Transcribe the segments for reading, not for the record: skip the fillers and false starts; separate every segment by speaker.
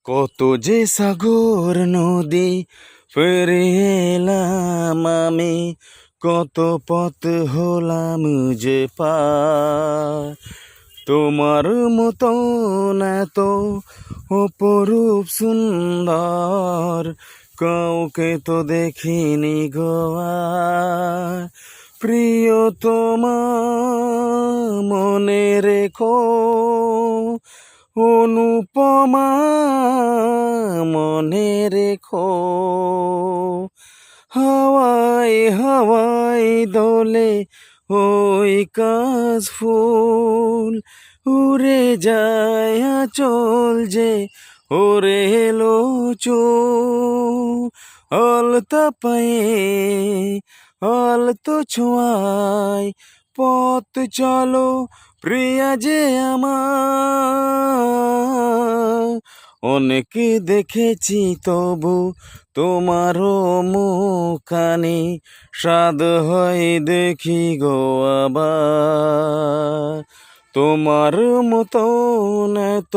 Speaker 1: কত যে সাগর নদী পেরে এলাম আমি, কত পথ হলাম যে পার। তোমার মতন এত অপরূপ সুন্দর কাউকে তো দেখিনি গোয়ার। প্রিয় তোমার মনে রেখো, অনুপমা মনে রেখো। হাওয়ায় হাওয়ায় দোলে ওই কাশ ফুল, উড়ে যায় আঁচল যে ওরে এলো চুল। অলতা পায়ে আলতো ছোঁয়ায় পথ চলো প্রিয়া যে আমার। অনেকে দেখেছি তবু তোমারও মুখানি, স্বাদ হয় দেখি গো আবার। তোমার মতন এত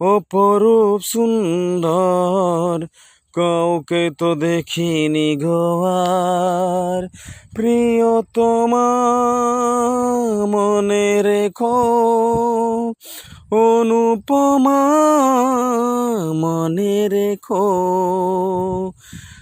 Speaker 1: অপরূপ সুন্দর কাউকে তো দেখিনি গো আর। প্রিয় তোমার মনে রেখো, অনুপমা মনে রেখো।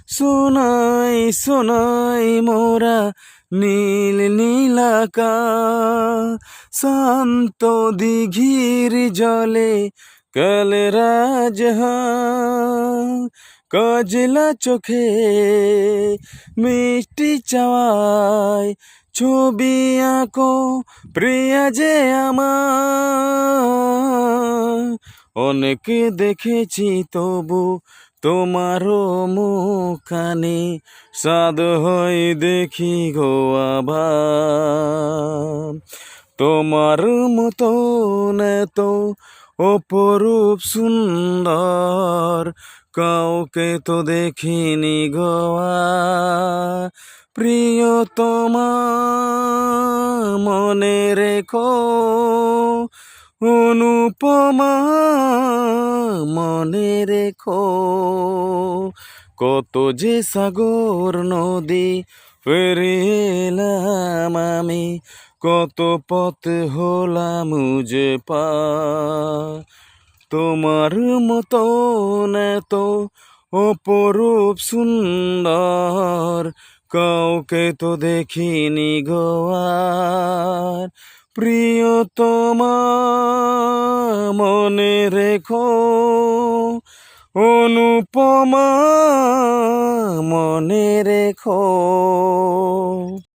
Speaker 1: সোনাই সোনাই মোরা নীল নীলাকাশ, শান্ত দিঘির জলে কালে রাজহাঁস। কাজলা চোখে মিষ্টি চাওয়ায় ছবি আঁকো প্রিয়া যে আমার। অনেক দেখেছি তবু তোমারও মুখানি, স্বাদ হয় দেখি গো আবার। তোমার মতন এত অপরূপ সুন্দর কাউকে তো দেখিনি গো আর। প্রিয় তোমার মনে রেখো, অনুপমা মনে রেখো। কত যে সাগর নদী পেরে এলাম আমি, কত পথ হলাম যে পার। তোমার মতন এত অপরূপ সুন্দর কাউকে তো দেখিনি গো আর। প্রিয় তোমার মনে রেখো, অনুপমা মনে রেখো।